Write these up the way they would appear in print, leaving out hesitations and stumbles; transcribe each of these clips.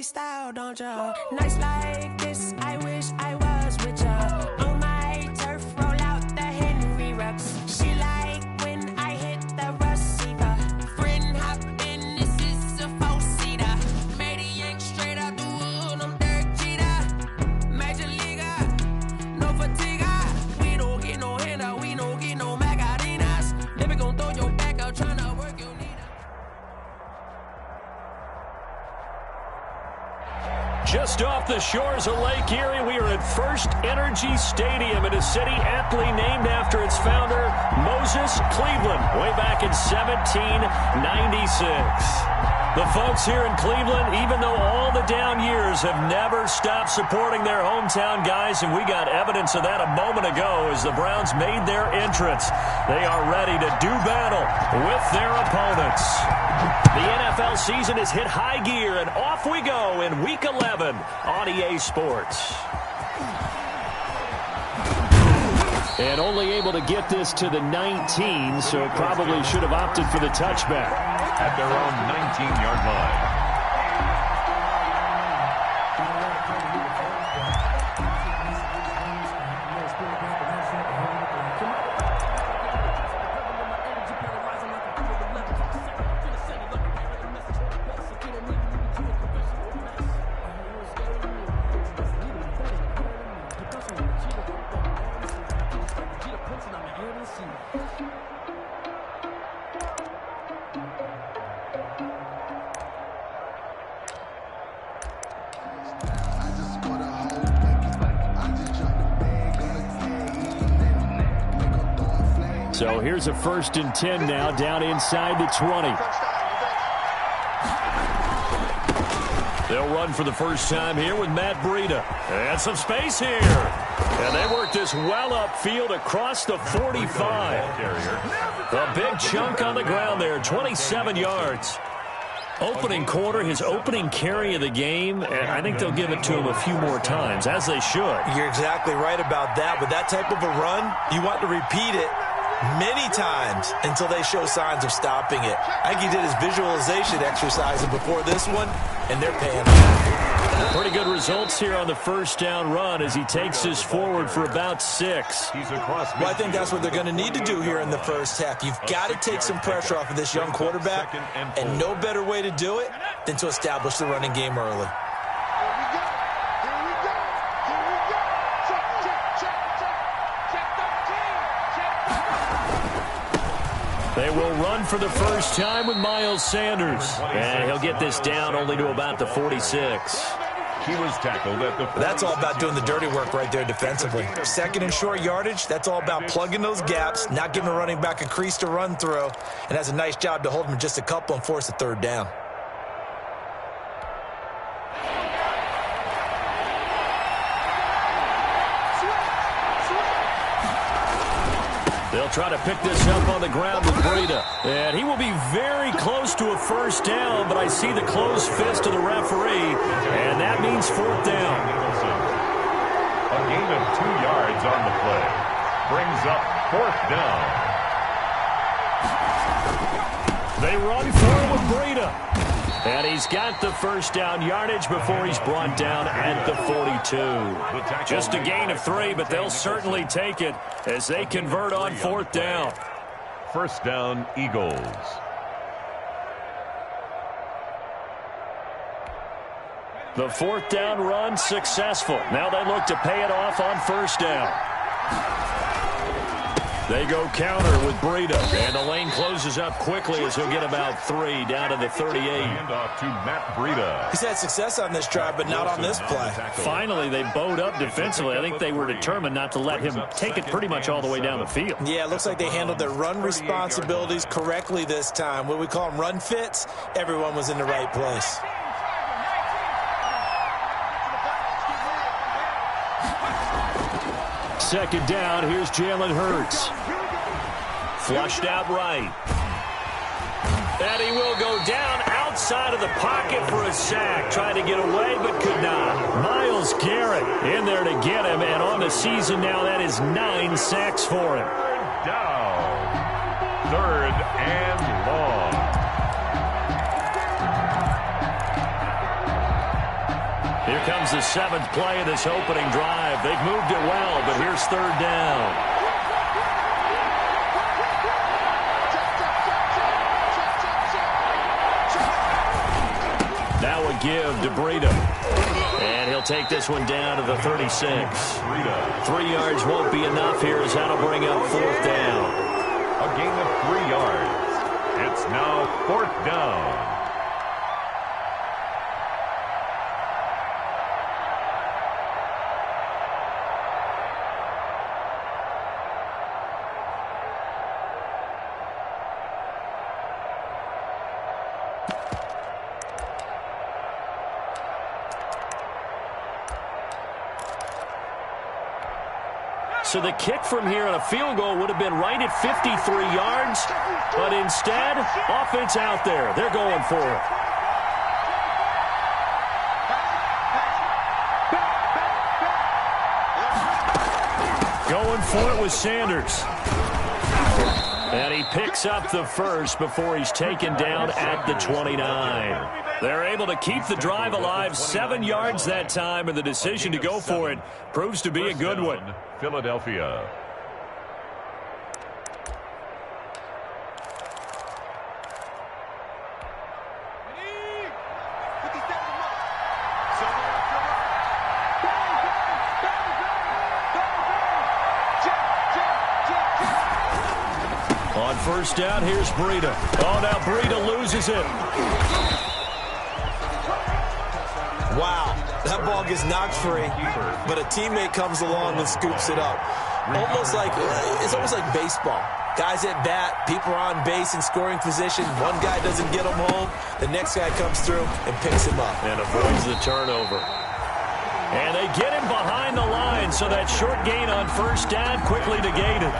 style, don't ya? Nights like this, I wish I was with ya. On my turf, roll out the Henry rocks. She like when I hit the receiver. Friend hop in, this is a four-seater. Made a yank straight out the wood, I'm Derek Jeter. Major leaguer, no fatigue. We don't get no handout, we don't get no Macarinas. Never gon' throw your back out, tryna work your knee. Just off the shores of Lake Erie, we are at First Energy Stadium in a city aptly named after its founder, Moses Cleveland, way back in 1796. The folks here in Cleveland, even though all the down years, have never stopped supporting their hometown guys, and we got evidence of that a moment ago as the Browns made their entrance. They are ready to do battle with their opponents. The NFL season has hit high gear, and off we go in Week 11 on EA Sports. And only able to get this to the 19, so probably should have opted for the touchback. At their own 19-yard line. So here's a 1st and 10 now, down inside the 20. They'll run for the first time here with Matt Breida. And some space here. And they work this well upfield across the 45. A big chunk on the ground there, 27 yards. Opening quarter, his opening carry of the game, and I think they'll give it to him a few more times, as they should. You're exactly right about that. With that type of a run, you want to repeat it many times until they show signs of stopping it. I think he did his visualization exercise before this one, and they're paying off. Pretty good results here on the first down run as he takes this forward for about 6. Well, I think that's what they're going to need to do here in the first half. You've got to take some pressure off of this young quarterback, and no better way to do it than to establish the running game early. They will run for the first time with Miles Sanders. And he'll get this down only to about the 46. He was tackled at the 46. That's all about doing the dirty work right there defensively. Second and short yardage, that's all about plugging those gaps, not giving a running back a crease to run through, and has a nice job to hold him just a couple and force a third down. They'll try to pick this up on the ground with Breida. And he will be very close to a first down, but I see the closed fist of the referee, and that means 4th down. A gain of 2 yards on the play. Brings up 4th down. They run forward with Breida. And he's got the first down yardage before he's brought down at the 42. Just a gain of 3, but they'll certainly take it as they convert on 4th down. First down, Eagles. The 4th down run successful. Now they look to pay it off on first down. They go counter with Breida, and the lane closes up quickly as he'll get about 3 down to the 38. Handoff to Matt Breida. He's had success on this drive, but not on this play. Finally, they bowed up defensively. I think they were determined not to let him take it pretty much all the way down the field. Yeah, it looks like they handled their run responsibilities correctly this time. What we call them run fits, everyone was in the right place. Second down, here's Jalen Hurts. Flushed out right. And he will go down outside of the pocket for a sack. Tried to get away, but could not. Myles Garrett in there to get him, and on the season now, that is 9 sacks for him. Down. 3rd and long. Here comes the 7th play of this opening drive. They've moved it well, but here's 3rd down. Now a give to Breida. And he'll take this one down to the 36. 3 yards won't be enough here as that'll bring up 4th down. A gain of 3 yards. It's now 4th down. So the kick from here on a field goal would have been right at 53 yards, but instead, offense out there. They're going for it. Going for it with Sanders. And he picks up the first before he's taken down at the 29. They're able to keep the drive alive, 7 yards that time, and the decision to go for it proves to be a good one. Philadelphia. On 1st down, here's Breida. Oh, now Breida loses it. Wow, that ball gets knocked free, but a teammate comes along and scoops it up. It's almost like baseball. Guys at bat, people are on base in scoring position. One guy doesn't get him home. The next guy comes through and picks him up. And avoids the turnover. And they get him behind the line, so that short gain on 1st down quickly negated.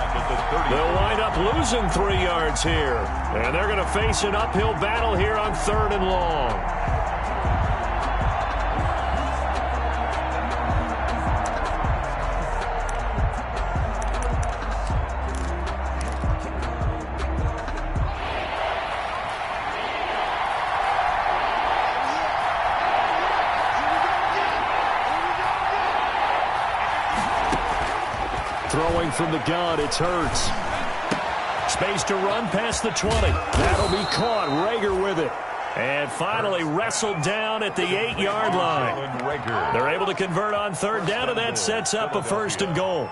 They'll wind up losing 3 yards here. And they're going to face an uphill battle here on 3rd and long. Throwing from the gun, it's Hurts. Space to run past the 20. That'll be caught. Rager with it. And finally wrestled down at the 8-yard line. They're able to convert on 3rd down, and that sets up a 1st and goal.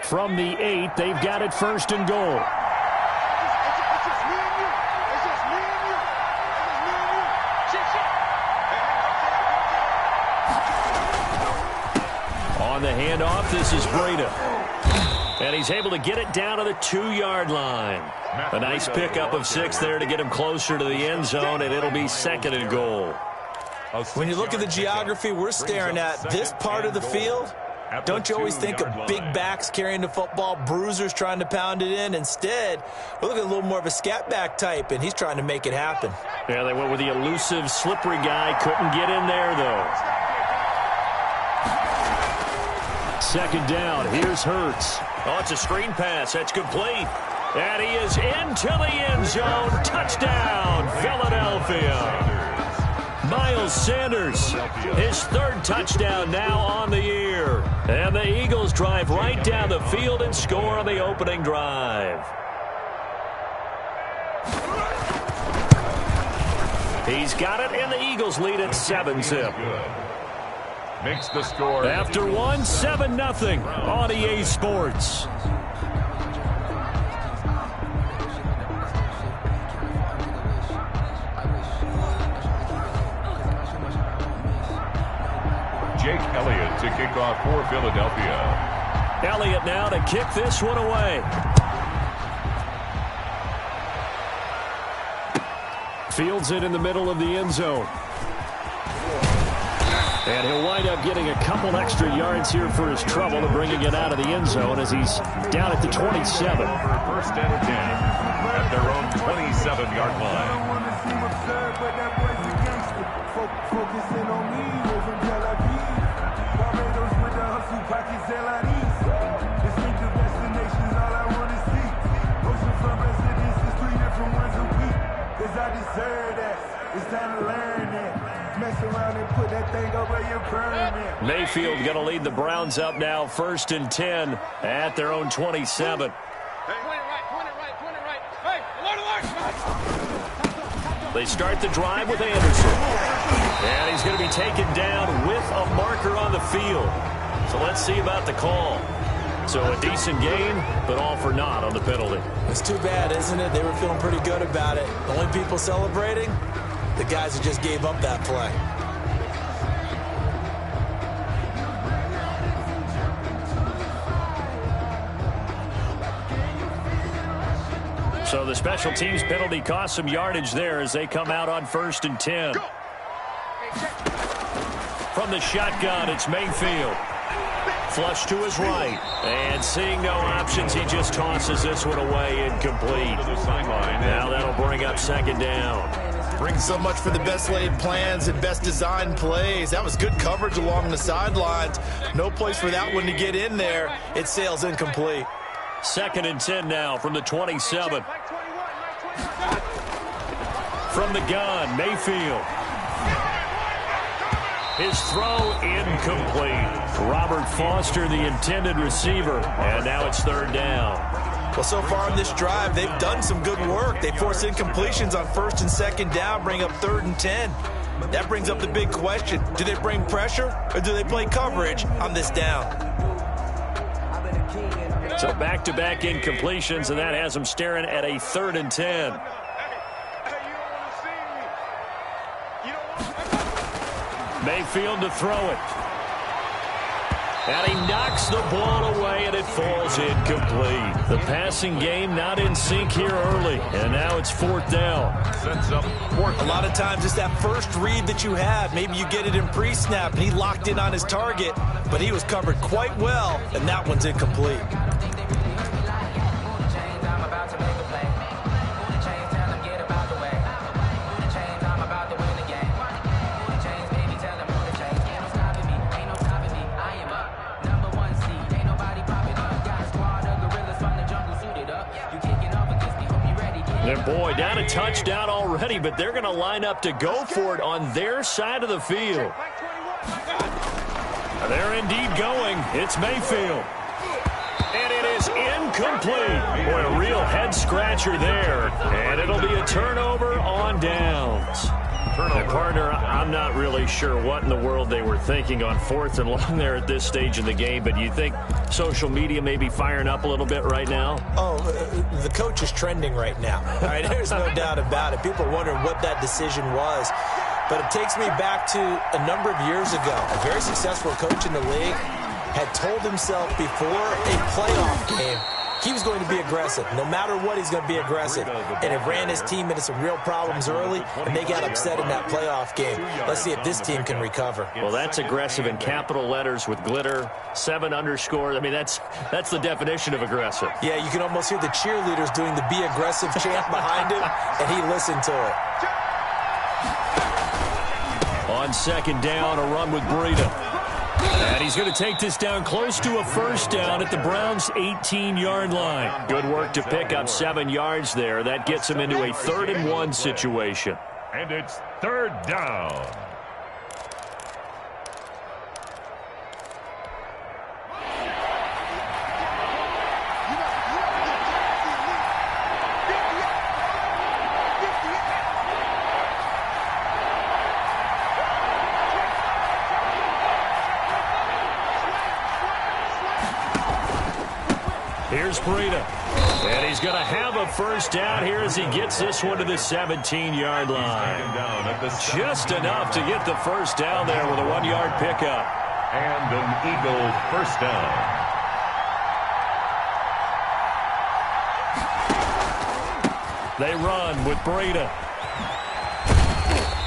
From the 8, they've got it 1st and goal. On the handoff, this is Breida. And he's able to get it down to the 2-yard line. A nice pickup of 6 there to get him closer to the end zone, and it'll be 2nd and goal. When you look at the geography we're staring at, this part of the field, don't you always think of big backs carrying the football, bruisers trying to pound it in? Instead, we're looking at a little more of a scat back type, and he's trying to make it happen. Yeah, they went with the elusive, slippery guy. Couldn't get in there, though. 2nd down. Here's Hurts. Oh, it's a screen pass. That's complete. And he is into the end zone. Touchdown, Philadelphia. Miles Sanders, his 3rd touchdown now on the year. And the Eagles drive right down the field and score on the opening drive. He's got it, and the Eagles lead at 7-zip. Makes the score. After 1, 7-0 on EA Sports. Jake Elliott to kick off for Philadelphia. Elliott now to kick this one away. Fields it in the middle of the end zone. And he'll wind up getting a couple extra yards here for his trouble to bringing it out of the end zone as he's down at the 27. For 1st and 10 at their own 27-yard line. tomatoes with the hustle pockets hell at ease. Distinctive destinations, all I want to see. Oceanfront residences, 3 different ones a week. Cause I deserve that. It's time to learn that. Mess around and put that thing over your permit. Mayfield going to lead the Browns up now, 1st and 10 at their own 27. They start the drive with Anderson. And he's going to be taken down with a marker on the field. So let's see about the call. So a decent game, but all for naught on the penalty. It's too bad, isn't it? They were feeling pretty good about it. The only people celebrating, the guys who just gave up that play. So the special teams penalty cost some yardage there as they come out on 1st and 10. From the shotgun, it's Mayfield. Flush to his right. And seeing no options, he just tosses this one away, incomplete. Now that'll bring up 2nd down. Brings so much for the best laid plans and best designed plays. That was good coverage along the sidelines. No place for that one to get in there. It sails incomplete. 2nd and 10 now from the 27. From the gun, Mayfield. His throw incomplete. Robert Foster, the intended receiver, and now it's 3rd down. Well, so far in this drive, they've done some good work. They force incompletions on 1st and 2nd down, bring up 3rd and 10. That brings up the big question. Do they bring pressure or do they play coverage on this down? So back-to-back incompletions, and that has them staring at a 3rd and 10. Mayfield to throw it. And he knocks the ball away, and it falls incomplete. The passing game not in sync here early, and now it's 4th down. Sets up 4th. A lot of times it's that first read that you have. Maybe you get it in pre-snap, and he locked in on his target, but he was covered quite well, and that one's incomplete. And boy, down a touchdown already, but they're going to line up to go for it on their side of the field. They're indeed going. It's Mayfield. And it is incomplete. Boy, a real head-scratcher there. And it'll be a turnover on downs. And partner, I'm not really sure what in the world they were thinking on 4th and long there at this stage in the game, but you think social media may be firing up a little bit right now? Oh, the coach is trending right now. All right, there's no doubt about it. People are wondering what that decision was. But it takes me back to a number of years ago. A very successful coach in the league had told himself before a playoff game he was going to be aggressive. No matter what, he's going to be aggressive. And it ran his team into some real problems early, and they got upset in that playoff game. Let's see if this team can recover. Well, that's aggressive in capital letters with glitter, 7 underscores. I mean, that's the definition of aggressive. Yeah, you can almost hear the cheerleaders doing the be aggressive chant behind him, and he listened to it. On 2nd down, a run with Breida. And he's going to take this down close to a 1st down at the Browns' 18-yard line. Good work to pick up 7 yards there. That gets him into a 3rd and 1 situation. And it's 3rd down. Here's Breida. And he's going to have a 1st down here as he gets this one to the 17-yard line. Just enough to get the 1st down there with a 1-yard pickup. And an Eagle 1st down. They run with Breida.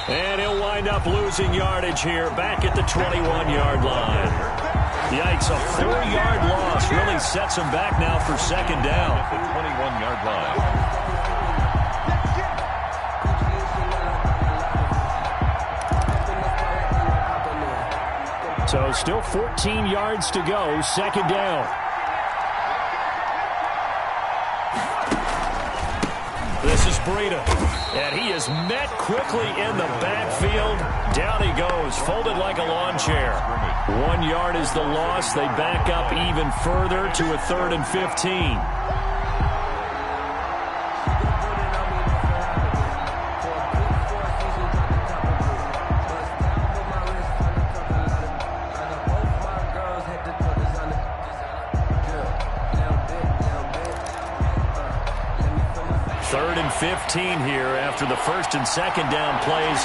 And he'll wind up losing yardage here back at the 21-yard line. Yikes, a 4-yard loss really sets him back now for 2nd down. At the 21-yard line. So still 14 yards to go, second down. This is Breida, and he is met quickly in the backfield. Down he goes, folded like a lawn chair. 1 yard is the loss. They back up even further to a 3rd and 15. Third and 15 here after the first and second down plays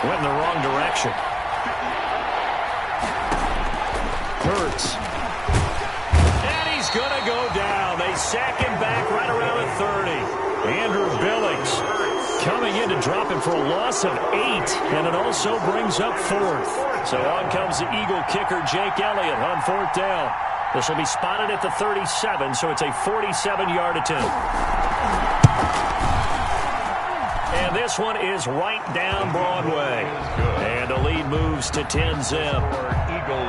went in the wrong direction. Hurts. And he's going to go down. They sack him back right around the 30. Andrew Billings coming in to drop him for a loss of 8, and it also brings up 4th. So on comes the Eagle kicker, Jake Elliott, on 4th down. This will be spotted at the 37, so it's a 47-yard attempt. And this one is right down Broadway. And the lead moves to 10-zip.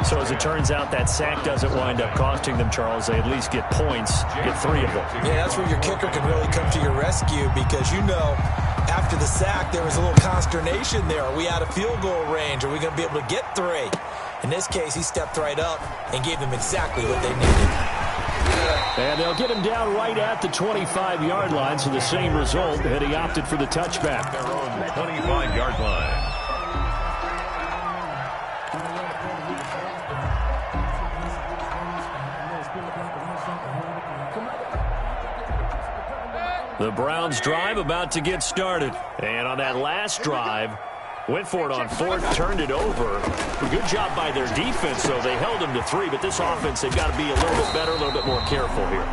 So as it turns out, that sack doesn't wind up costing them, Charles. They at least get points, get 3 of them. Yeah, that's where your kicker can really come to your rescue because, you know, after the sack, there was a little consternation there. Are we out of field goal range? Are we going to be able to get 3? In this case, he stepped right up and gave them exactly what they needed. And they'll get him down right at the 25-yard line, so the same result, and he opted for the touchback. Their own 25-yard line. The Browns drive about to get started. And on that last drive, went for it on 4th, turned it over. A good job by their defense, though. They held them to 3, but this offense, they've got to be a little bit better, a little bit more careful here.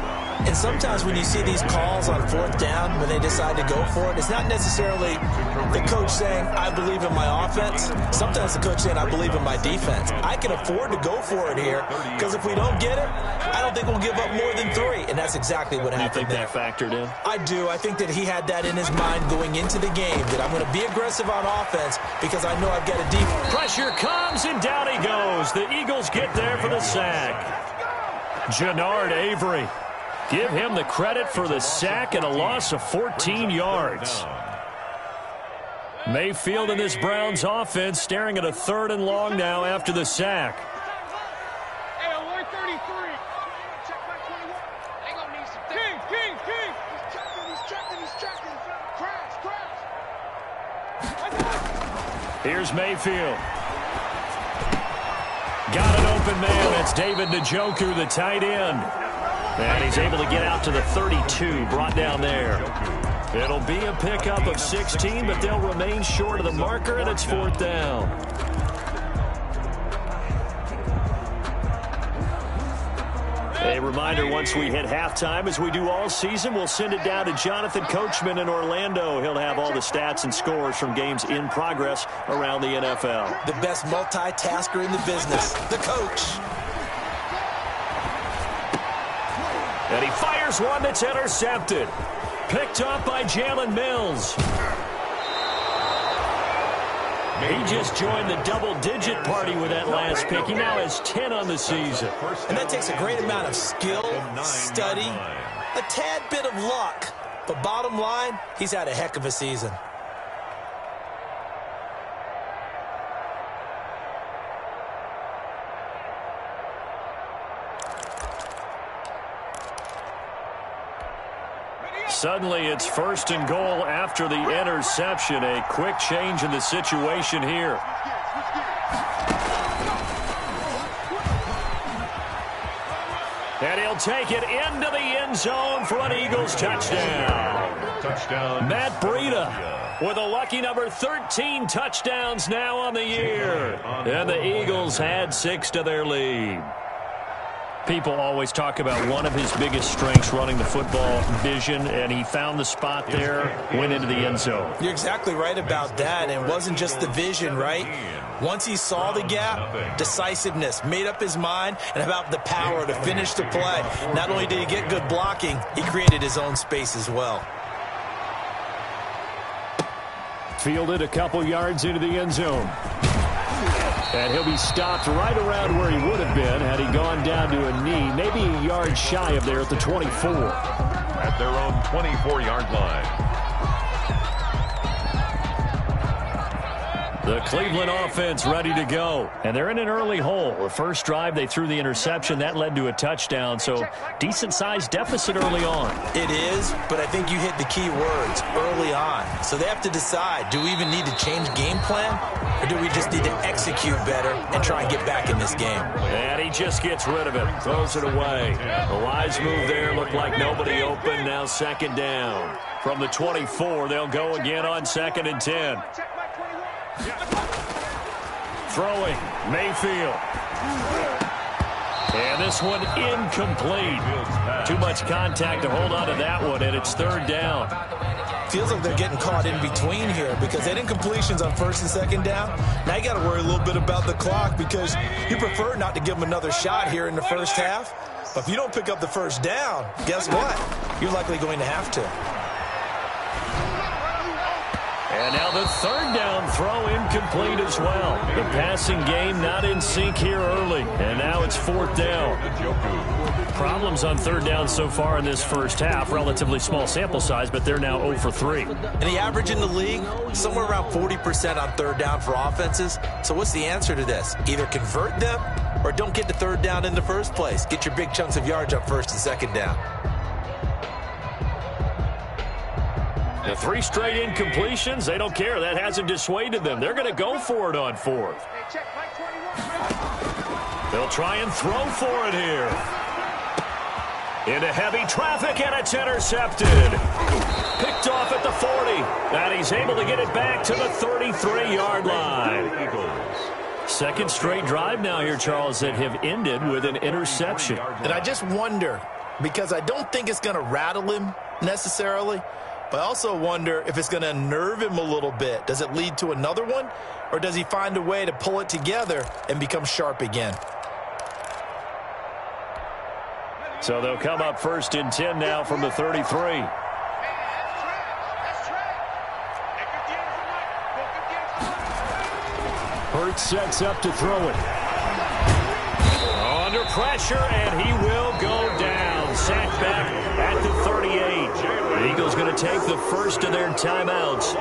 And sometimes when you see these calls on 4th down, when they decide to go for it, it's not necessarily the coach saying, I believe in my offense. Sometimes the coach saying, I believe in my defense. I can afford to go for it here because if we don't get it, I don't think we'll give up more than 3. And that's exactly what happened there. You think that factored in? I do. I think that he had that in his mind going into the game, that I'm going to be aggressive on offense because I know I've got a deep. Pressure comes, and down he goes. The Eagles get there for the sack. Jannard Avery. Give him the credit for the sack and a loss of 14 yards. Mayfield and this Browns offense staring at a 3rd and long now after the sack. Hey, on 133. Check my 21. They gonna need some King. He's checking. Crash. Here's Mayfield. Got an open man. That's David Njoku, the tight end. And he's able to get out to the 32, brought down there. It'll be a pickup of 16, but they'll remain short of the marker, and it's 4th down. A reminder, once we hit halftime, as we do all season, we'll send it down to Jonathan Coachman in Orlando. He'll have all the stats and scores from games in progress around the NFL. The best multitasker in the business, the coach. And he fires one that's intercepted. Picked up by Jalen Mills. He just joined the double-digit party with that last pick. He now has 10 on the season. And that takes a great amount of skill, study, a tad bit of luck. But bottom line, he's had a heck of a season. Suddenly, it's 1st and goal after the interception. A quick change in the situation here. And he'll take it into the end zone for an Eagles touchdown. Matt Breida with a lucky number 13 touchdowns now on the year. And the Eagles add 6 to their lead. People always talk about one of his biggest strengths, running the football, vision, and he found the spot there, went into the end zone. You're exactly right about that, and it wasn't just the vision, right? Once he saw the gap, decisiveness, made up his mind, and about the power to finish the play. Not only did he get good blocking, he created his own space as well. Fielded a couple yards into the end zone. And he'll be stopped right around where he would have been had he gone down to a knee, maybe a yard shy of there at the 24. At their own 24-yard line. The Cleveland offense ready to go. And they're in an early hole. The first drive, they threw the interception. That led to a touchdown. So decent-sized deficit early on. It is, but I think you hit the key words, early on. So they have to decide, do we even need to change game plan? Or do we just need to execute better and try and get back in this game? And he just gets rid of it. Throws it away. A wise move there. Looked like nobody open. Now second down. From the 24, they'll go again on 2nd and 10. Throwing, Mayfield. And this one incomplete. Too much contact to hold on to that one, and it's 3rd down. Feels like they're getting caught in between here because they had incompletions on 1st and 2nd down. Now you got to worry a little bit about the clock because you prefer not to give them another shot here in the first half. But if you don't pick up the 1st down, guess what? You're likely going to have to. And now the 3rd down throw incomplete as well. The passing game not in sync here early. And now it's 4th down. Problems on 3rd down so far in this first half. Relatively small sample size, but they're now 0 for 3. And the average in the league, somewhere around 40% on 3rd down for offenses. So what's the answer to this? Either convert them or don't get to 3rd down in the first place. Get your big chunks of yards on 1st and 2nd down. The 3 straight incompletions, they don't care. That hasn't dissuaded them. They're going to go for it on 4th. They'll try and throw for it here. Into heavy traffic, and it's intercepted. Picked off at the 40. And he's able to get it back to the 33-yard line. Second straight drive now here, Charles, that have ended with an interception. And I just wonder, because I don't think it's going to rattle him necessarily, but I also wonder if it's going to unnerve him a little bit. Does it lead to another one? Or does he find a way to pull it together and become sharp again? So they'll come up 1st and 10 now from the 33. Hurts sets up to throw it. Under pressure, and he will go down. Sacked back at the 38. The Eagles going to take the first of their timeouts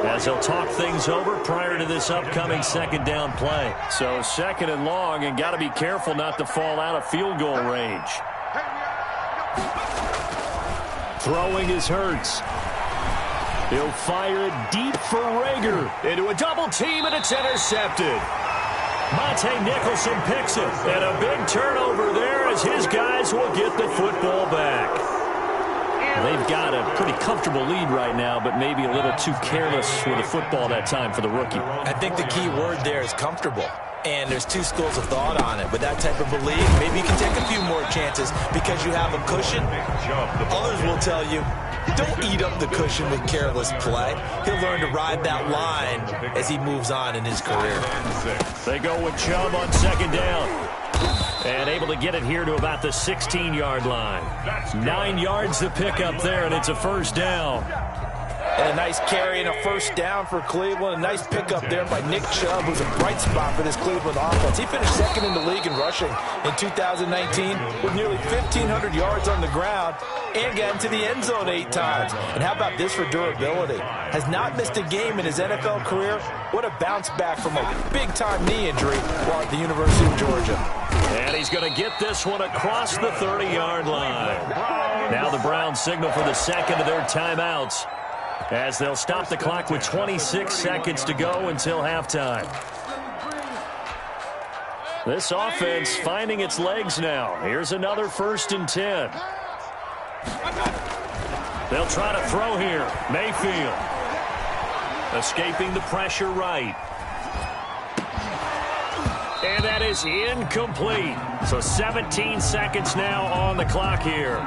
as they'll talk things over prior to this upcoming 2nd down play. So 2nd and long, and got to be careful not to fall out of field goal range. Throwing is Hurts. He'll fire it deep for Rager. Into a double team, and it's intercepted. Monte Nicholson picks it, and a big turnover there as his guys will get the football back. They've got a pretty comfortable lead right now, but maybe a little too careless with the football that time for the rookie. I think the key word there is comfortable. And there's 2 schools of thought on it. With that type of belief, maybe you can take a few more chances because you have a cushion. Others will tell you, don't eat up the cushion with careless play. He'll learn to ride that line as he moves on in his career. They go with Chubb on 2nd down. And able to get it here to about the 16-yard line. 9 yards to pick up there, and it's a 1st down. And a nice carry and a 1st down for Cleveland. A nice pickup there by Nick Chubb, who's a bright spot for this Cleveland offense. He finished 2nd in the league in rushing in 2019 with nearly 1,500 yards on the ground and got into the end zone 8 times. And how about this for durability? Has not missed a game in his NFL career. What a bounce back from a big-time knee injury while at the University of Georgia. And he's going to get this one across the 30-yard line. Now the Browns signal for the 2nd of their timeouts, as they'll stop the clock with 26 seconds to go until halftime. This offense finding its legs now. Here's another 1st and 10. They'll try to throw here. Mayfield escaping the pressure right. And that is incomplete. So 17 seconds now on the clock here.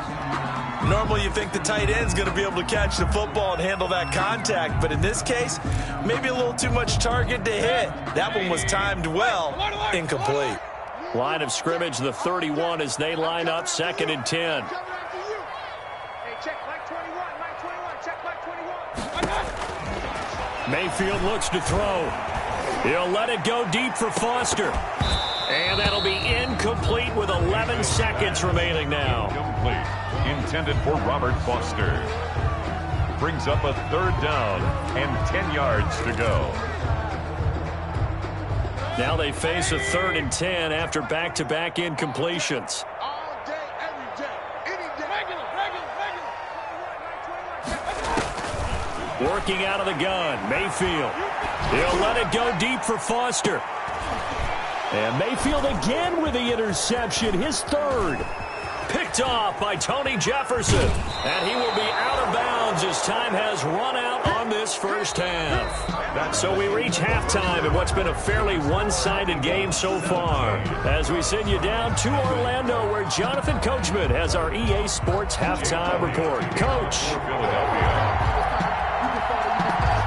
Normally you think the tight end's going to be able to catch the football and handle that contact, but in this case, maybe a little too much target to hit. That one was timed well, incomplete. Line of scrimmage, the 31 as they line up 2nd and 10. Mayfield looks to throw. He'll let it go deep for Foster. And that'll be incomplete with 11 seconds remaining now. Incomplete. Intended for Robert Foster. Brings up a 3rd down and 10 yards to go. Now they face a 3rd and 10 after back-to-back incompletions. All day, every day, any day. Regular. Working out of the gun, Mayfield. He'll let it go deep for Foster. And Mayfield again with the interception, his 3rd. Picked off by Tony Jefferson. And he will be out of bounds as time has run out on this first half. So we reach halftime in what's been a fairly one-sided game so far. As we send you down to Orlando, where Jonathan Coachman has our EA Sports halftime report. Coach.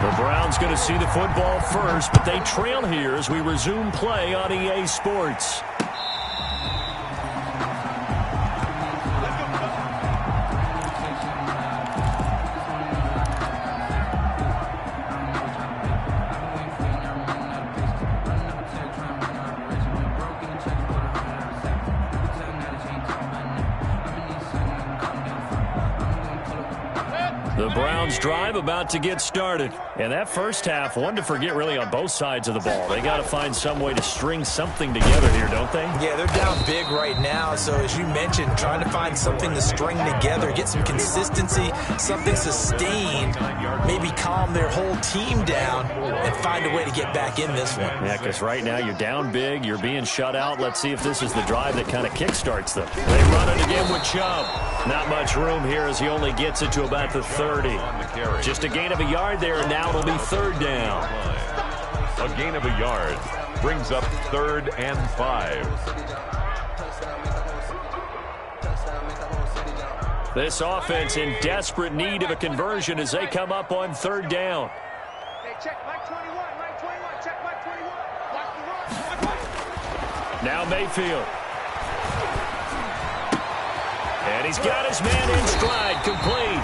The Browns going to see the football first, but they trail here as we resume play on EA Sports. The Browns drive about to get started. And that first half, one to forget really on both sides of the ball. They got to find some way to string something together here, don't they? Yeah, they're down big right now. So as you mentioned, trying to find something to string together, get some consistency, something sustained, maybe calm their whole team down and find a way to get back in this one. Yeah, because right now you're down big, you're being shut out. Let's see if this is the drive that kind of kickstarts them. They run it again with Chubb. Not much room here as he only gets it to about the 30. Just a gain of a yard there, and now it'll be 3rd down. A gain of a yard brings up 3rd and 5. This offense in desperate need of a conversion as they come up on 3rd down. Hey, check Mike 21, check Mike 21. Watch the run. Now Mayfield. And he's got his man in stride, complete.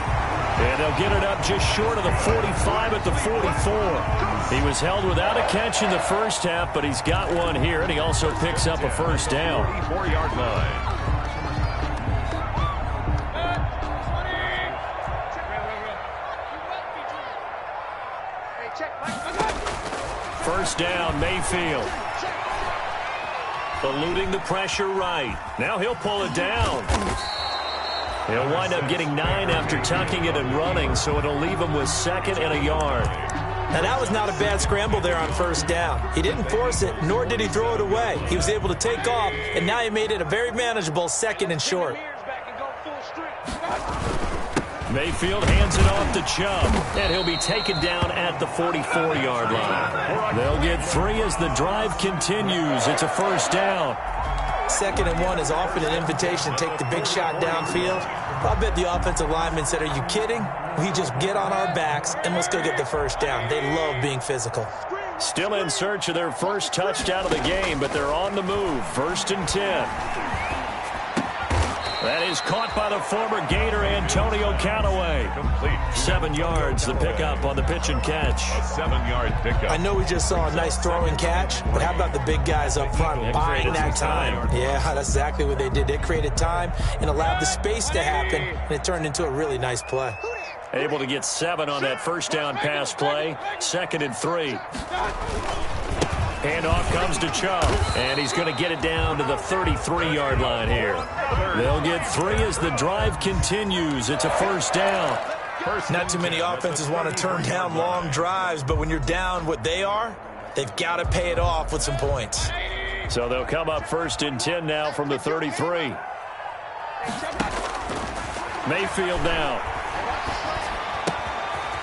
And they'll get it up just short of the 45 at the 44. He was held without a catch in the first half, but he's got one here, and he also picks up a first down. 44-yard line. First down, Mayfield. Eluding the pressure right. Now he'll pull it down. He'll wind up getting 9 after tucking it and running, so it'll leave him with 2nd and a yard. Now, that was not a bad scramble there on first down. He didn't force it, nor did he throw it away. He was able to take off, and now he made it a very manageable 2nd and short. Mayfield hands it off to Chubb, and he'll be taken down at the 44-yard line. They'll get 3 as the drive continues. It's a first down. 2nd and 1 is often an invitation to take the big shot downfield. I bet the offensive lineman said, "Are you kidding? We just get on our backs and let's go get the first down." They love being physical. Still in search of their first touchdown of the game, but they're on the move. 1st and 10. That is caught by the former Gator Antonio Callaway. Complete. 7 yards, the pickup on the pitch and catch. A 7-yard pickup. I know we just saw a nice throwing catch, but how about the big guys up front buying that time? Yeah, that's exactly what they did. They created time and allowed the space to happen, and it turned into a really nice play. Able to get 7 on that first down pass play. 2nd and 3. Handoff comes to Chubb, and he's going to get it down to the 33-yard line here. They'll get 3 as the drive continues. It's a first down. Not too many offenses want to turn down long drives, but when you're down what they are, they've got to pay it off with some points. So they'll come up 1st and 10 now from the 33. Mayfield now.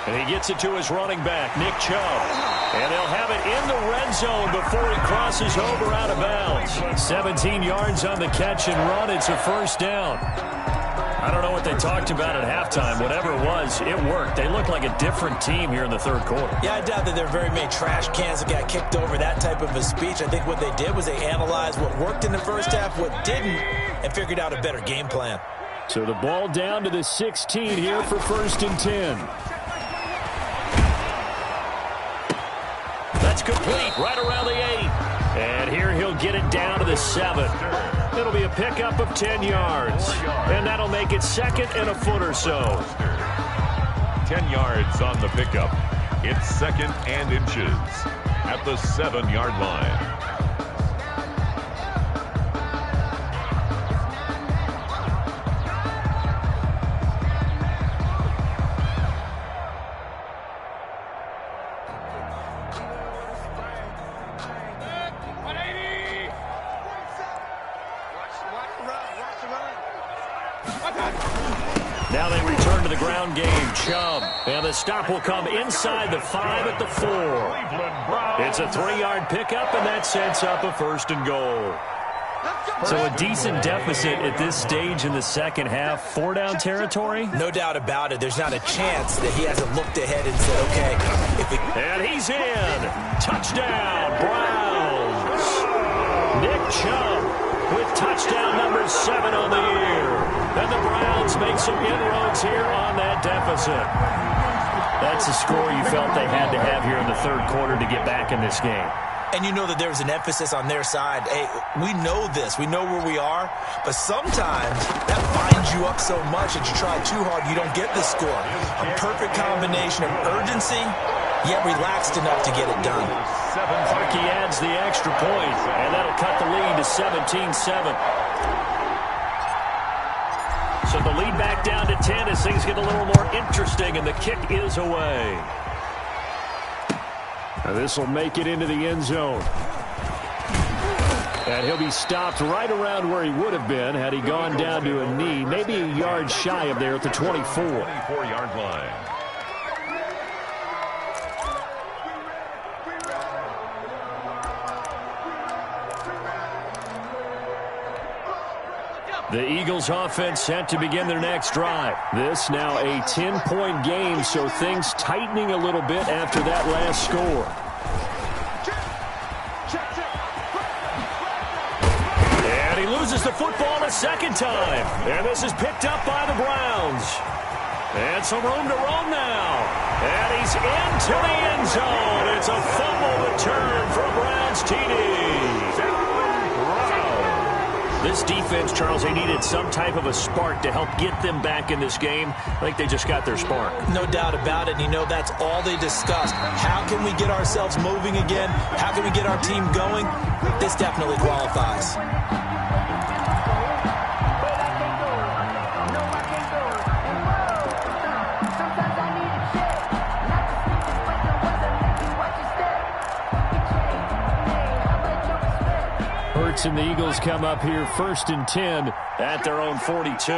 And he gets it to his running back, Nick Chubb. And they'll have it in the red zone before he crosses over out of bounds. 17 yards on the catch and run. It's a first down. I don't know what they talked about at halftime. Whatever it was, it worked. They look like a different team here in the 3rd quarter. Yeah, I doubt that there are very many trash cans that got kicked over that type of a speech. I think what they did was they analyzed what worked in the first half, what didn't, and figured out a better game plan. So the ball down to the 16 here for 1st and 10. That's It's complete right around the 8. And here he'll get it down to the 7. It'll be a pickup of 10 yards. And that'll make it 2nd and a foot or so. 10 yards on the pickup. It's 2nd and inches at the 7-yard line. Now they return to the ground game. Chubb. And the stop will come inside the 5 at the 4. It's a 3-yard pickup, and that sets up a 1st and goal. So a decent deficit at this stage in the second half. 4-down territory? No doubt about it. There's not a chance that he hasn't looked ahead and said, okay. And he's in. Touchdown, Browns. Nick Chubb with touchdown number 7 on the year. And the Browns make some inroads here on that deficit. That's a score you felt they had to have here in the 3rd quarter to get back in this game. And you know that there's an emphasis on their side. Hey, we know this. We know where we are. But sometimes that binds you up so much that you try too hard, you don't get the score. A perfect combination of urgency, yet relaxed enough to get it done. Parkey adds the extra point, and that'll cut the lead to 17-7. So the lead back down to 10 as things get a little more interesting, and the kick is away. Now this will make it into the end zone. And he'll be stopped right around where he would have been had he gone down to a knee, maybe a yard shy of there at the 24. 24-yard line. The Eagles offense set to begin their next drive. This now a 10-point game, so things tightening a little bit after that last score. And he loses the football a second time. And this is picked up by the Browns. And some room to roam now. And he's into the end zone. It's a fumble return for a Browns TD. This defense, Charles, they needed some type of a spark to help get them back in this game. I think they just got their spark. No doubt about it. And you know, that's all they discussed. How can we get ourselves moving again? How can we get our team going? This definitely qualifies. And the Eagles come up here 1st and 10 at their own 42.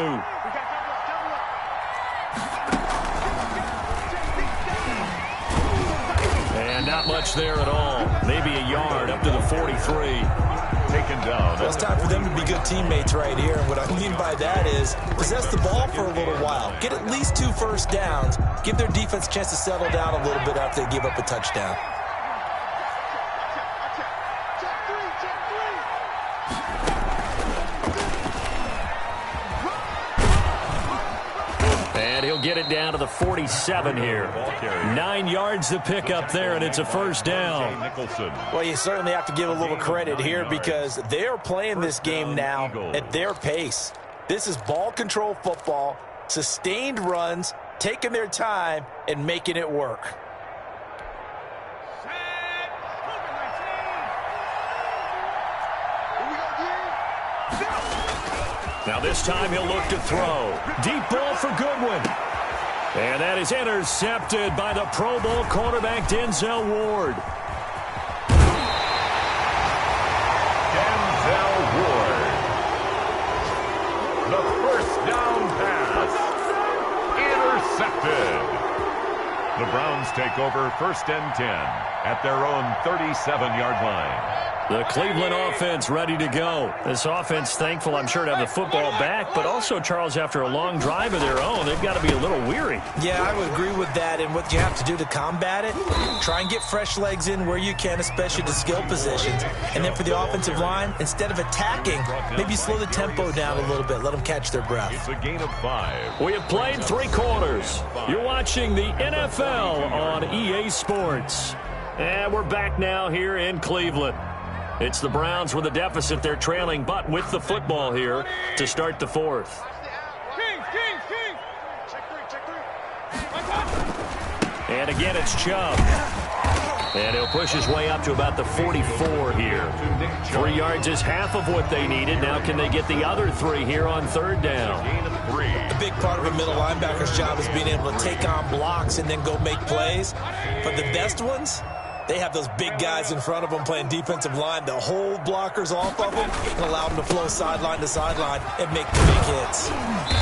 And not much there at all. Maybe a yard up to the 43. Taken down. Well, it's time for them to be good teammates right here. And what I mean by that is possess the ball for a little while. Get at least 2 first downs. Give their defense a chance to settle down a little bit after they give up a touchdown. Get it down to the 47 here. 9 yards to pick up there, and it's a 1st down. Well, you certainly have to give a little credit here because they're playing this game now at their pace. This is ball control football, sustained runs, taking their time, and making it work. Now this time he'll look to throw. Deep ball for Goodwin. And that is intercepted by the Pro Bowl cornerback Denzel Ward. Denzel Ward. The 1st down pass. Intercepted. The Browns take over 1st and 10 at their own 37-yard line. The Cleveland offense ready to go. This offense thankful, I'm sure, to have the football back, but also, Charles, after a long drive of their own, they've got to be a little weary. Yeah, I would agree with that, and what you have to do to combat it, try and get fresh legs in where you can, especially the skill positions. And then for the offensive line, instead of attacking, maybe slow the tempo down a little bit, let them catch their breath. It's a gain of 5. We have played 3 quarters. You're watching the NFL on EA Sports. And we're back now here in Cleveland. It's the Browns with a deficit. They're trailing, but with the football here to start the fourth. King. Check three. And again, it's Chubb. And he'll push his way up to about the 44 here. 3 yards is half of what they needed. Now can they get the other 3 here on third down? A big part of a middle linebacker's job is being able to take on blocks and then go make plays. But the best ones, they have those big guys in front of them playing defensive line to hold blockers off of them and allow them to flow sideline to sideline and make the big hits.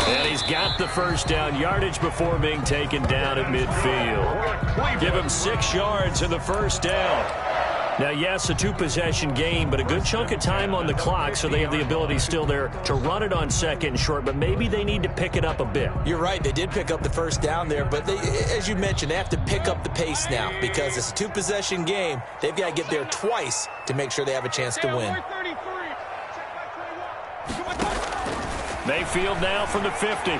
And he's got the first down, yardage before being taken down at midfield. Give him 6 yards in the first down. Now, yes, a 2-possession game, but a good chunk of time on the clock, so they have the ability still there to run it on second and short, but maybe they need to pick it up a bit. You're right. They did pick up the first down there, but they, as you mentioned, they have to pick up the pace now because it's a 2-possession game. They've got to get there twice to make sure they have a chance to win. Mayfield now from the 50.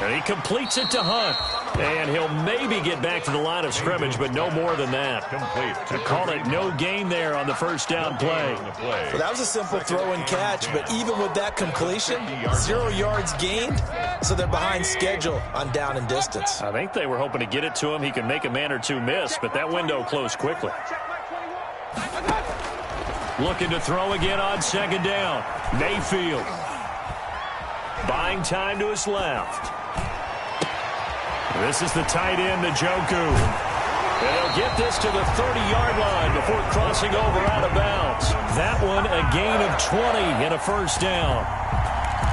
And he completes it to Hunt. And he'll maybe get back to the line of scrimmage, but no more than that. To call it no gain there on the first down play. Well, that was a simple throw and catch, but even with that completion, 0 yards gained, so they're behind schedule on down and distance. I think they were hoping to get it to him. He could make a man or two miss, but that window closed quickly. Looking to throw again on second down. Mayfield. Buying time to his left. This is the tight end, Njoku. And he'll get this to the 30-yard line before crossing over out of bounds. That one a gain of 20 and a first down.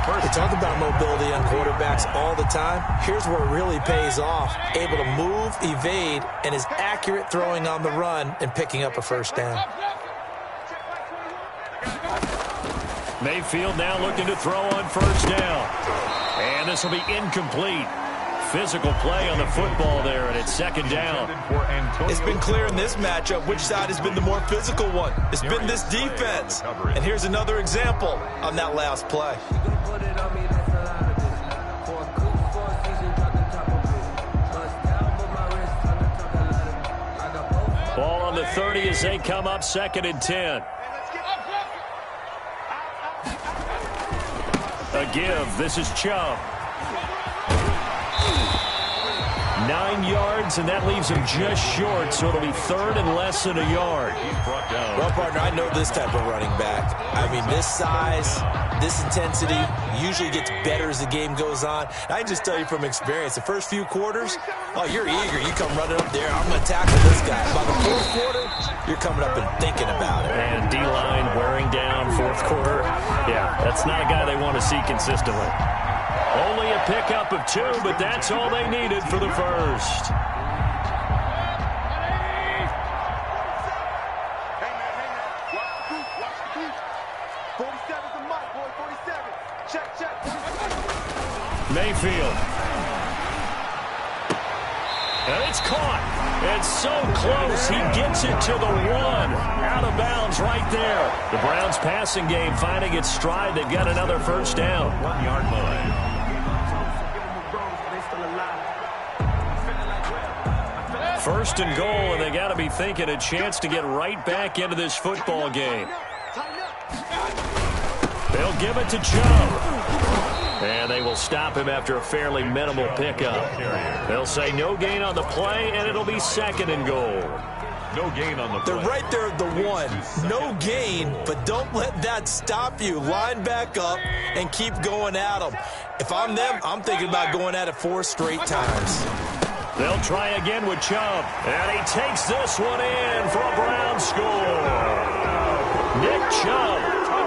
We talk about mobility on quarterbacks all the time. Here's where it really pays off. Able to move, evade, and is accurate throwing on the run and picking up a first down. Mayfield now looking to throw on first down. And this will be incomplete. Physical play on the football there, and it's second down. It's been clear in this matchup which side has been the more physical one. It's been this defense. And here's another example on that last play. Ball on the 30 as they come up second and 10. A give. This is Chubb. 9 yards, and that leaves him just short, so it'll be third and less than a yard. Well, partner, I know this type of running back. I mean, this size, this intensity usually gets better as the game goes on. I can just tell you from experience, the first few quarters, oh, you're eager. You come running up there, I'm going to tackle this guy. By the fourth quarter, you're coming up and thinking about it. And D-line wearing down fourth quarter. Yeah, that's not a guy they want to see consistently. Only a pickup of 2, but that's all they needed for the first. Mayfield. And it's caught. It's so close. He gets it to the 1. Out of bounds right there. The Browns passing game finding its stride. They've got another first down. 1 yard line. First and goal, and they got to be thinking a chance to get right back into this football game. They'll give it to Chubb. And they will stop him after a fairly minimal pickup. They'll say no gain on the play, and it'll be second and goal. No gain on the play. They're right there at the 1. No gain, but don't let that stop you. Line back up and keep going at them. If I'm them, I'm thinking about going at it 4 straight times. They'll try again with Chubb. And he takes this one in for a Brown score. Nick Chubb,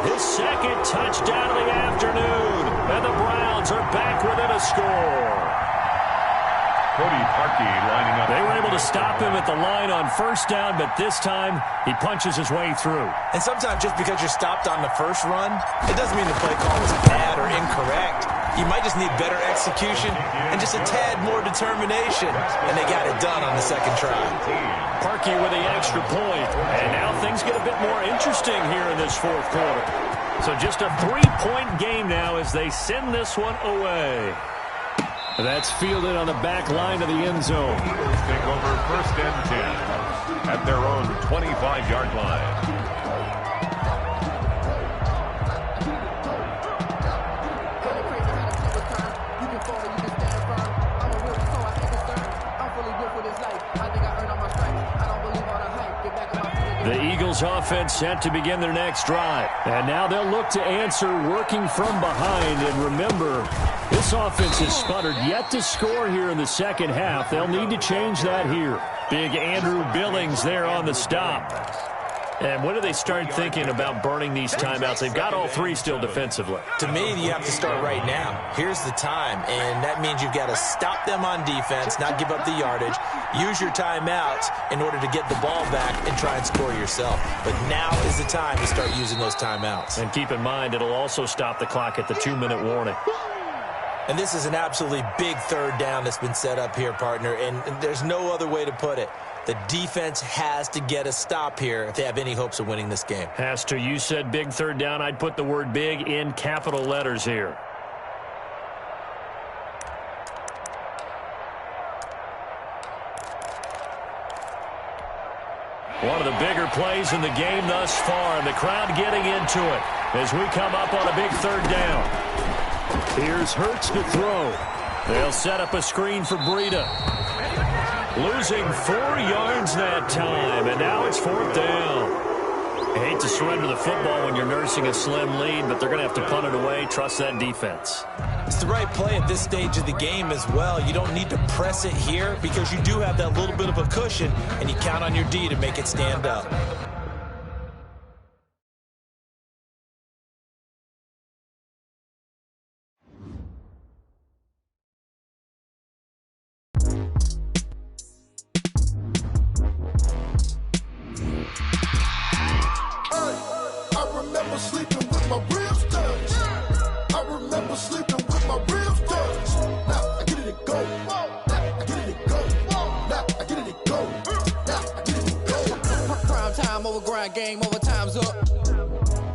his second touchdown of the afternoon. And the Browns are back within a score. Cody Parkey lining up. They were able to stop him at the line on first down, but this time he punches his way through. And sometimes just because you're stopped on the first run, it doesn't mean the play call was bad or incorrect. You might just need better execution and just a tad more determination. And they got it done on the second try. Parkey with the extra point. And now things get a bit more interesting here in this fourth quarter. So just a 3-point game now as they send this one away. That's fielded on the back line of the end zone. Eagles take over 1st and 10 at their own 25-yard line. The Eagles offense set to begin their next drive. And now they'll look to answer working from behind. And remember, this offense has sputtered yet to score here in the second half. They'll need to change that here. Big Andrew Billings there on the stop. And when do they start thinking about burning these timeouts? They've got all three still defensively. To me, you have to start right now. Here's the time, and that means you've got to stop them on defense, not give up the yardage, use your timeouts in order to get the ball back and try and score yourself. But now is the time to start using those timeouts. And keep in mind, it'll also stop the clock at the 2-minute warning. And this is an absolutely big third down that's been set up here, partner, and there's no other way to put it. The defense has to get a stop here if they have any hopes of winning this game. Has to. You said big third down. I'd put the word big in capital letters here. One of the bigger plays in the game thus far, and the crowd getting into it as we come up on a big third down. Here's Hurts to throw. They'll set up a screen for Breida. Losing 4 yards that time, and now it's 4th down. I hate to surrender the football when you're nursing a slim lead, but they're going to have to punt it away. Trust that defense. It's the right play at this stage of the game as well. You don't need to press it here because you do have that little bit of a cushion, and you count on your D to make it stand up. Game over, time's up.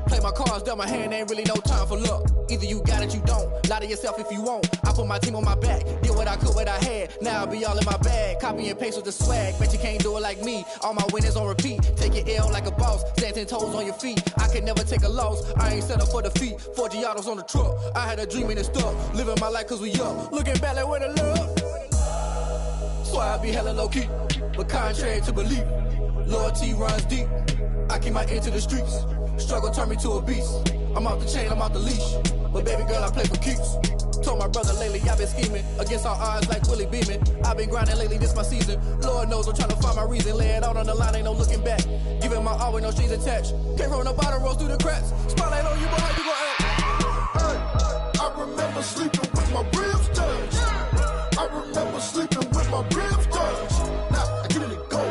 Play my cards dealt my hand, ain't really no time for luck. Either you got it, you don't. Lie to yourself if you won't. I put my team on my back, did what I could, what I had. Now I'll be all in my bag, copy and paste with the swag. Bet you can't do it like me. All my winners on repeat. Take your L like a boss, stand 10 toes on your feet. I can never take a loss, I ain't set up for defeat. 4 Giottos on the truck, I had a dream and it stuck. Living my life cause we up, looking back like where the love. So I be hella low key, but contrary to belief, loyalty runs deep. I keep my ear to the streets. Struggle turned me to a beast. I'm off the chain, I'm off the leash. But baby girl, I play for keeps. Told my brother lately, I've been scheming. Against all odds like Willie Beeman. I've been grinding lately, this my season. Lord knows I'm trying to find my reason. Lay it out on the line, ain't no looking back. Giving my all with no strings attached. Came from the bottom, rose through the cracks. Spotlight on you, boy, how you gon' act? Hey, I remember sleeping with my ribs touched. I remember sleeping with my ribs touched. Now I get it and go.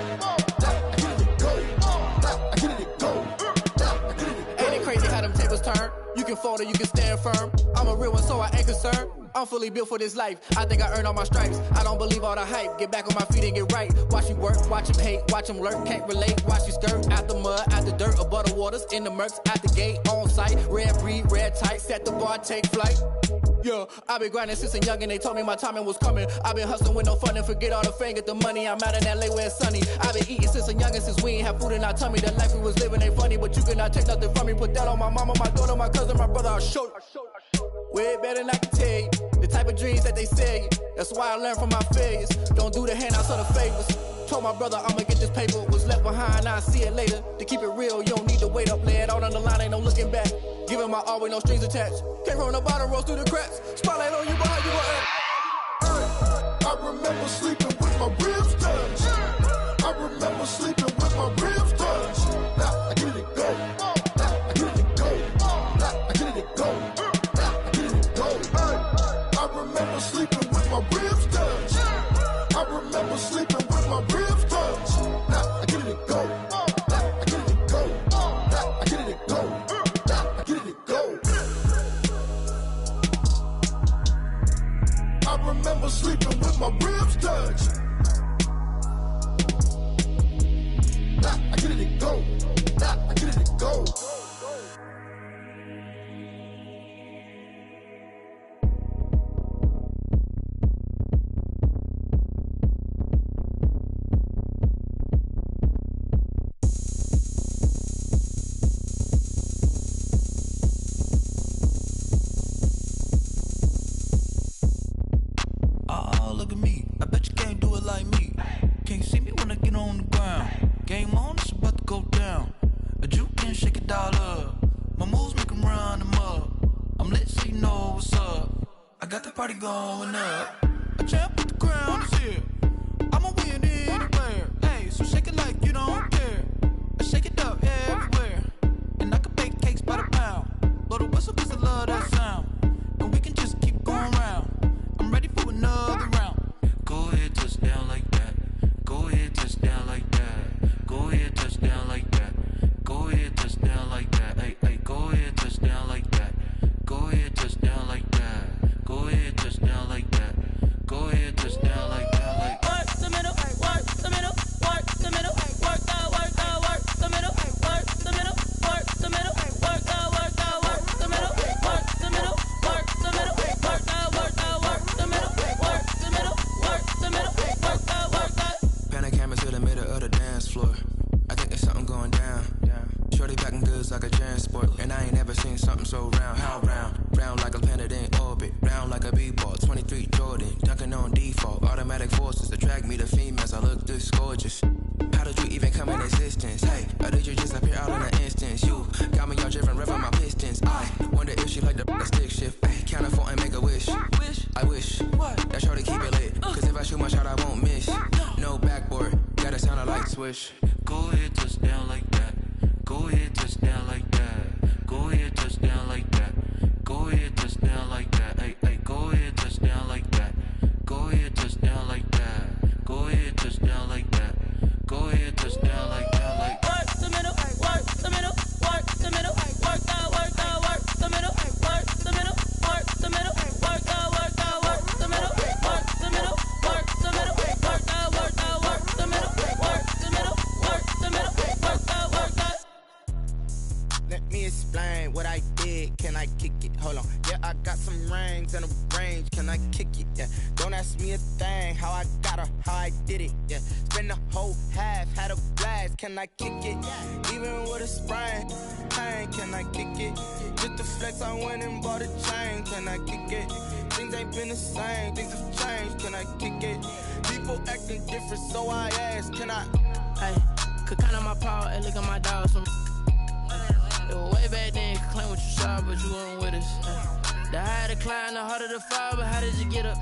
Turn. You can fold or you can stand firm. I'm a real one, so I ain't concerned. I'm fully built for this life. I think I earned all my stripes. I don't believe all the hype. Get back on my feet and get right. Watch me work, watch him hate, watch him lurk. Can't relate, watch you skirt. Out the mud, out the dirt, above the waters, in the murks, out the gate, on site. Red breed, red tight, set the bar, take flight. Yeah, I been grinding since a young and they told me my timing was coming. I been hustling with no fun and forget all the fame, get the money. I'm out in LA where it's sunny. I been eating since a young and since we ain't have food in our tummy. The life we was living ain't funny, but you cannot take nothing from me. Put that on my mama, my daughter, my cousin, my brother, I'll show you. Way better than I can tell you. The type of dreams that they sell you. That's why I learned from my failures. Don't do the handouts or the favors. Told my brother I'ma get this paper. Was left behind, I'll see it later. To keep it real, you don't need to wait up. Lay it out on the line, ain't no looking back. Giving my all with no strings attached. Came from the bottom, rose through the cracks. Spotlight on you, boy, how you gon' act? I remember sleeping with my ribs touched. I remember sleeping with my ribs touched. Now I get it and go. Now I get it and go. Now I get it and go. Now I get it and go. I remember sleeping with my ribs touched. I remember sleeping with my ribs touched. Now I get it and go. Now I get it and go. Now I get it and go. Now I get it and go. I remember sleeping with my ribs touched. look at me. I bet you can't do it like me. Can't see me when I get on the ground. Game on, it's about to go down. A juke can shake it all up. My moves make them run them up. I'm lit so you know what's up. I got the party going up. A champ with the crown is here. I'ma win anywhere. Hey, so shake it like you don't care. I shake it up everywhere. And I can bake cakes by the pound. Blow the whistle cause I love that sound. And we can just keep going round. I'm ready for another round. Go ahead, touch down like that. Go ahead, touch down like that. Go ahead, touch down like that. Go ahead, touch down like that. Hey, hey, go ahead, touch down like that. Go ahead, touch down like that. Go ahead, touch down like that. Go ahead, touch down like that. Like work the middle, work the middle, work the middle, work the work the middle, work the middle, work the middle, work the work the middle, work the middle, work the middle, work the work the middle, work the middle, work the middle, work the. Pan the camera to the middle of the dance floor. I think there's something going down. Shorty packing goods like a transport, and I ain't never seen something so round. How round? Round like a planet in orbit, round like a b-ball. 23 Jordan, dunking on default. Automatic forces attract me to females. I look this gorgeous. How did you even come in existence? Hey, or did you just appear out in an instance? You got me all driven, revving my pistons. I wonder if she like the stick shift. Hey, count it 4 and make a wish. I wish that shorty keep it lit. Cause if I shoot my shot, I won't miss. No backboard, gotta sound a light switch. Go ahead, touch down like that. Go ahead, touch down like that. Go ahead, touch down like that. Go ahead, touch down like that. Hey, hey, go ahead, touch down like that. Go ahead, touch down like that. Go ahead, touch down like that. Go ahead, touch down like that. Like work the middle, work the middle, work the middle, work the work the middle, work the middle, work the middle, work the work the middle, work the middle, work the middle, work the work the middle, work the middle, work the middle, work the. Let me explain what I did. Can I kick it? Hold on. Yeah, I got some rings and a range. Can I kick it? Yeah. Don't ask me a thing. How I got her, how I did it. Yeah. Spend the whole half, had a blast. Can I kick it? Even with a sprain. Pain, can I kick it? Just the flex, I went and bought a chain. Can I kick it? Things ain't been the same. Things have changed. Can I kick it? People acting different, so I ask. Can I? Hey, could count on my power and look at my dogs. It was way back then, you could claim what you saw, but you weren't with us. The higher the climb, the harder the fall, but how did you get up?